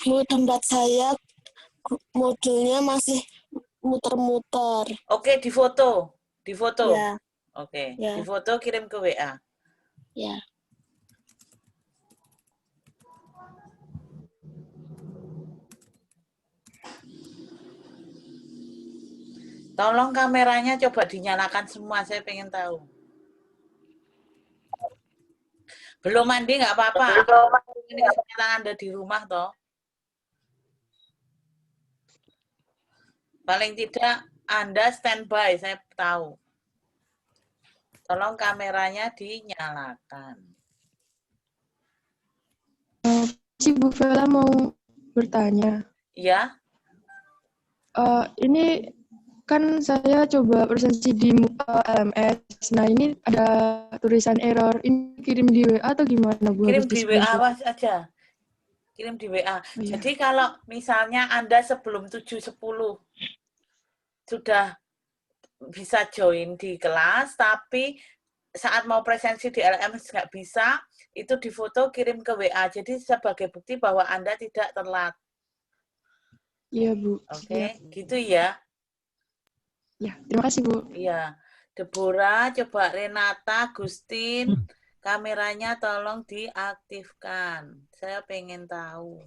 Bu, tempat saya modelnya masih muter-muter. Oke, difoto. Difoto. Ya, Oke, ya, difoto kirim ke WA. ya. Tolong kameranya coba dinyalakan semua, saya pengen tahu. Belum mandi nggak apa-apa. Ini kesempatan Anda di rumah toh. Paling tidak Anda standby, saya tahu. Tolong kameranya dinyalakan. Si Bu Vela mau bertanya. Iya? Ini kan saya coba presentasi di LMS. Nah, ini ada tulisan error. Ini kirim di WA atau gimana, Bu? Kirim Harus di WA di-screenshot? aja. Kirim di WA. Oh, iya. Jadi kalau misalnya Anda sebelum 7.10 sudah bisa join di kelas, tapi saat mau presensi di LMS nggak bisa, itu difoto kirim ke WA. Jadi sebagai bukti bahwa Anda tidak telat. Iya, Bu. Oke, Ya. gitu ya. Ya, terima kasih, Bu. Iya. Deborah, coba Renata, Gustin, kameranya tolong diaktifkan. Saya pengen tahu.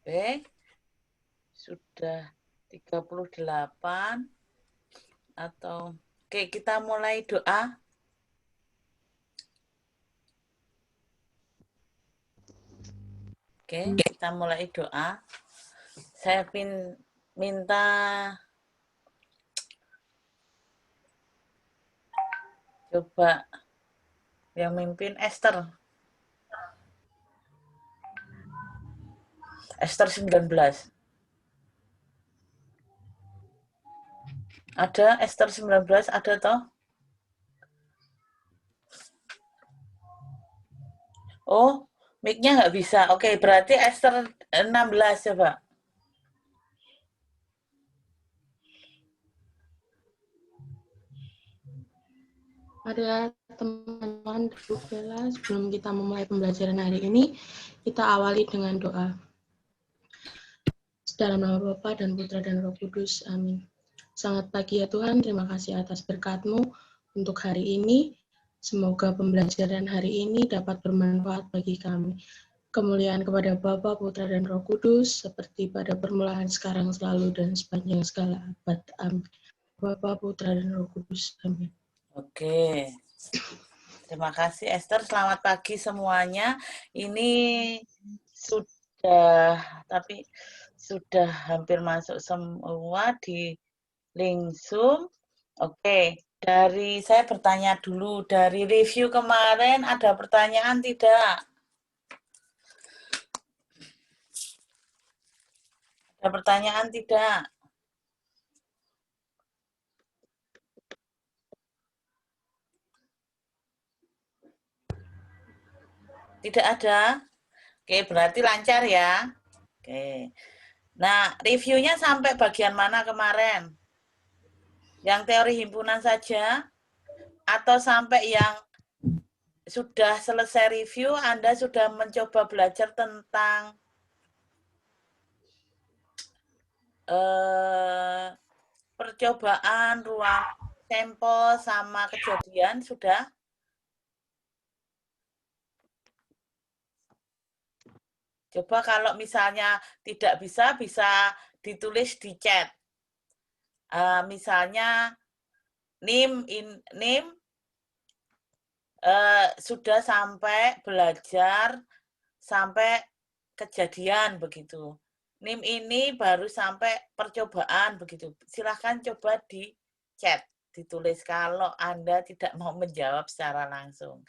Oke, sudah 38 atau oke, kita mulai doa. Oke, kita mulai doa. Saya minta coba yang mimpin Esther. Esther 19. Ada Esther 19, ada toh? Oh, mic-nya nggak bisa. Oke, berarti Esther 16 coba. Pada teman-teman Bu Vela, sebelum kita memulai pembelajaran hari ini, kita awali dengan doa. Dalam nama Bapa dan Putra dan Roh Kudus, amin. Selamat pagi ya Tuhan, terima kasih atas berkat-Mu untuk hari ini. Semoga pembelajaran hari ini dapat bermanfaat bagi kami. Kemuliaan kepada Bapa, Putra, dan Roh Kudus, seperti pada permulaan, sekarang, selalu, dan sepanjang segala abad. Amin. Bapa, Putra, dan Roh Kudus. Amin. Oke. Terima kasih Esther. Selamat pagi semuanya. Ini sudah hampir masuk semua di link Zoom. Oke, saya bertanya dulu, dari review kemarin ada pertanyaan tidak? Ada pertanyaan tidak? Tidak ada? Oke, berarti lancar ya. Oke. Nah, reviewnya sampai bagian mana kemarin? Yang teori himpunan saja? Atau sampai yang sudah selesai review, Anda sudah mencoba belajar tentang percobaan, ruang sampel, sama kejadian, sudah? Coba kalau misalnya tidak bisa ditulis di chat. Misalnya NIM sudah sampai belajar sampai kejadian begitu. NIM ini baru sampai percobaan begitu. Silahkan coba di chat, ditulis kalau Anda tidak mau menjawab secara langsung.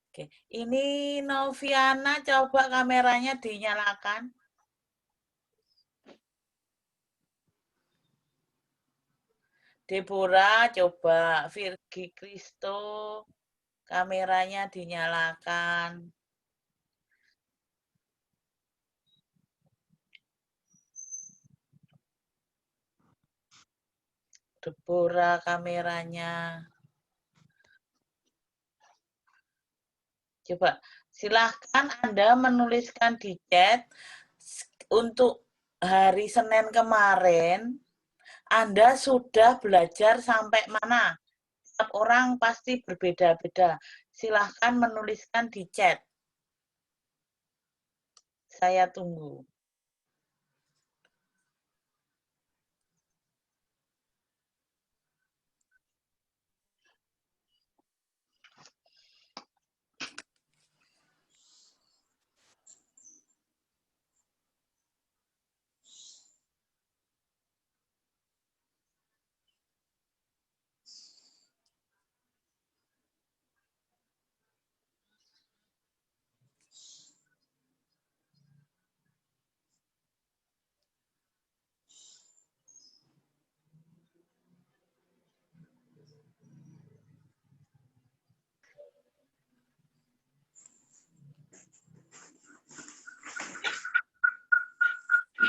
Oke, ini Noviana, coba kameranya dinyalakan. Deborah, coba Virgi Kristo, kameranya dinyalakan. Deborah, kameranya. Coba, silahkan Anda menuliskan di chat untuk hari Senin kemarin, Anda sudah belajar sampai mana? Setiap orang pasti berbeda-beda. Silahkan menuliskan di chat. Saya tunggu.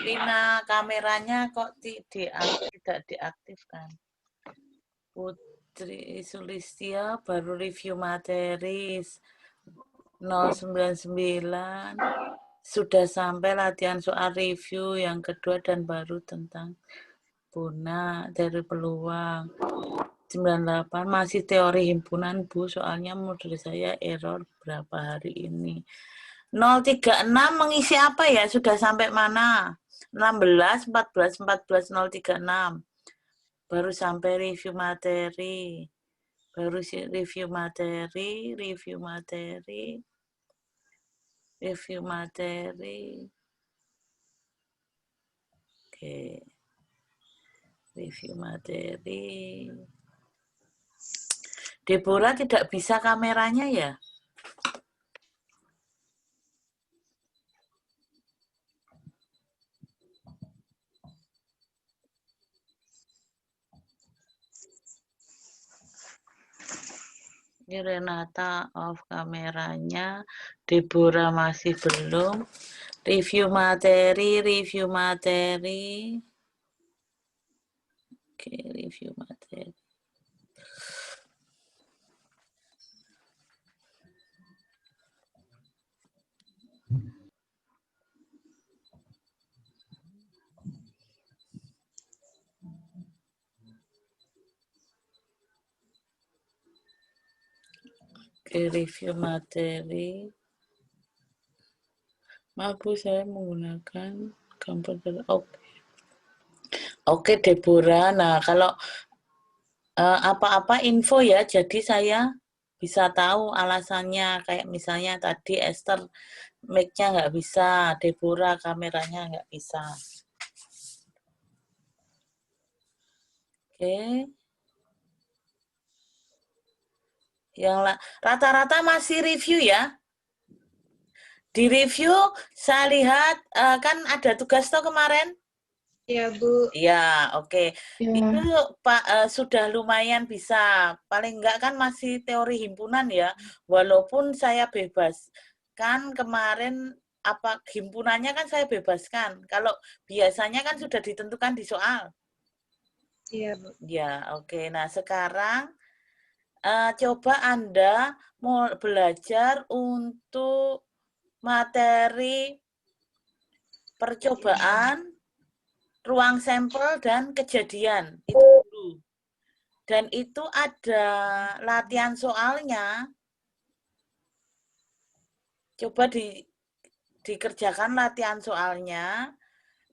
Lina, kameranya kok tidak diaktifkan. Putri Sulistia baru review materi 099. Sudah sampai latihan soal review yang kedua dan baru tentang Buna dari peluang. 98 masih teori himpunan Bu, soalnya modul saya error berapa hari ini. 036 mengisi apa ya? Sudah sampai mana? 16, 14, 14, 036. Baru sampai review materi. Baru review materi, review materi, review materi. Oke. Review materi. Deborah tidak bisa kameranya ya? Ini Renata off kameranya, Deborah masih belum. Review materi, review materi. Oke, review materi. Oke, review materi. Maaf Bu, saya menggunakan komputer. Oke, Deborah. Nah, kalau apa-apa info ya, jadi saya bisa tahu alasannya. Kayak misalnya tadi Esther mic-nya nggak bisa, Deborah kameranya nggak bisa. Oke. Yang rata-rata masih review ya. Di review saya lihat kan ada tugas toh kemarin. Iya, Bu. Ya, oke. Ya. Itu Pak sudah lumayan bisa. Paling enggak kan masih teori himpunan ya. Walaupun saya bebas. Kan kemarin apa himpunannya kan saya bebaskan. Kalau biasanya kan sudah ditentukan di soal. Iya, Bu. Ya, oke. Nah, sekarang coba Anda mau belajar untuk materi percobaan, ruang sampel, dan kejadian. Itu dulu. Dan itu ada latihan soalnya. Coba dikerjakan latihan soalnya,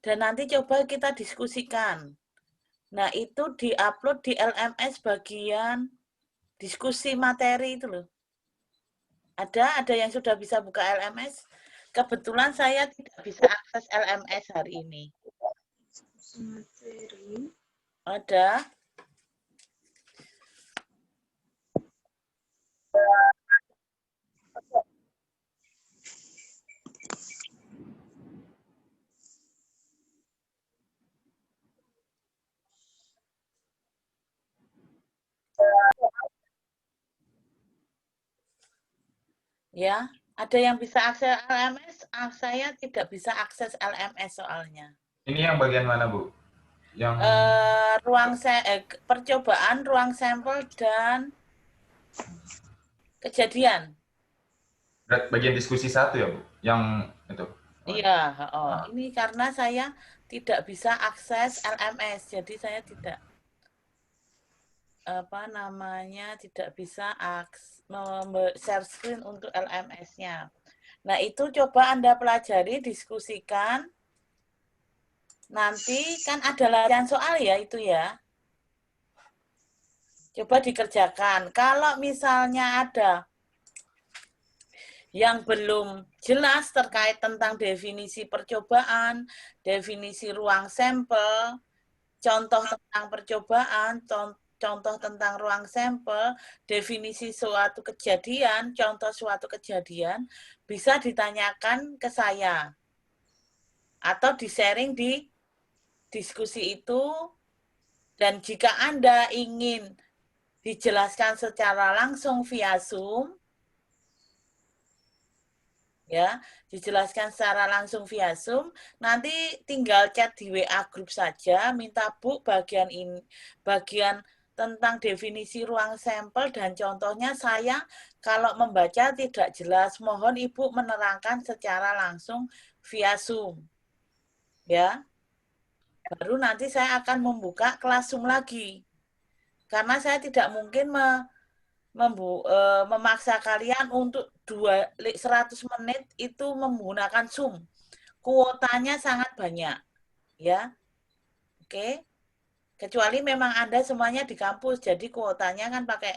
dan nanti coba kita diskusikan. Nah, itu diupload di LMS bagian diskusi materi itu loh. Ada yang sudah bisa buka LMS. Kebetulan saya tidak bisa akses LMS hari ini. Materi. Ada. Ya, ada yang bisa akses LMS, saya tidak bisa akses LMS soalnya. Ini yang bagian mana, Bu? Yang Percobaan, ruang sampel, dan kejadian. bagian diskusi 1 ya, Bu? Yang itu. Iya, ini karena saya tidak bisa akses LMS, jadi saya tidak tidak bisa share screen untuk LMS-nya. Nah, itu coba Anda pelajari, diskusikan. Nanti kan ada latihan soal ya, itu ya. Coba dikerjakan. Kalau misalnya ada yang belum jelas terkait tentang definisi percobaan, definisi ruang sampel, contoh tentang percobaan, contoh tentang ruang sampel, definisi suatu kejadian, contoh suatu kejadian, bisa ditanyakan ke saya. Atau di-sharing di diskusi itu. Dan jika Anda ingin dijelaskan secara langsung via Zoom, ya, dijelaskan secara langsung via Zoom, nanti tinggal chat di WA grup saja, minta Bu bagian tentang definisi ruang sampel dan contohnya saya kalau membaca tidak jelas, mohon Ibu menerangkan secara langsung via Zoom. Ya. Baru nanti saya akan membuka kelas Zoom lagi. Karena saya tidak mungkin memaksa kalian untuk 100 menit itu menggunakan Zoom. Kuotanya sangat banyak, ya. Oke. Kecuali memang Anda semuanya di kampus, jadi kuotanya kan pakai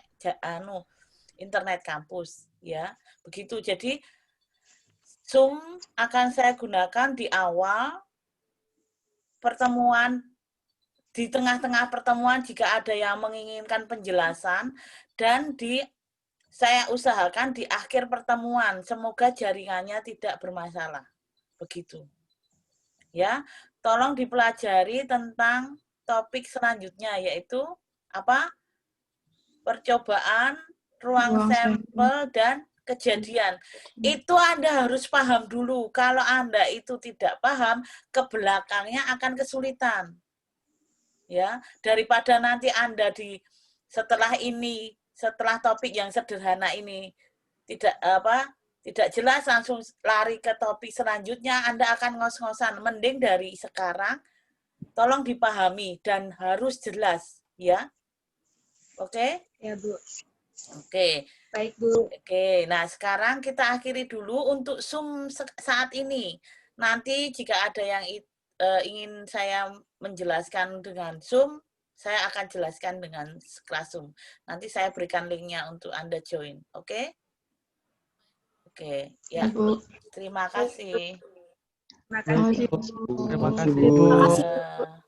internet kampus, ya. Begitu. Jadi Zoom akan saya gunakan di awal pertemuan, di tengah-tengah pertemuan jika ada yang menginginkan penjelasan, dan saya usahakan di akhir pertemuan. Semoga jaringannya tidak bermasalah. Begitu. Ya, tolong dipelajari tentang topik selanjutnya, yaitu apa? Percobaan, ruang sampel, dan kejadian. Itu Anda harus paham dulu. Kalau Anda itu tidak paham, ke belakangnya akan kesulitan. Ya, daripada nanti Anda setelah topik yang sederhana ini tidak jelas, langsung lari ke topik selanjutnya, Anda akan ngos-ngosan. Mending dari sekarang tolong dipahami dan harus jelas, ya. Oke? Ya, Bu. Oke. Baik, Bu. Oke, nah sekarang kita akhiri dulu untuk Zoom saat ini. Nanti jika ada yang ingin saya menjelaskan dengan Zoom, saya akan jelaskan dengan kelas Zoom. Nanti saya berikan linknya untuk Anda join, oke? Oke, ya. Terima kasih. Terima kasih. Terima kasih, Terima kasih, Bu. Ya.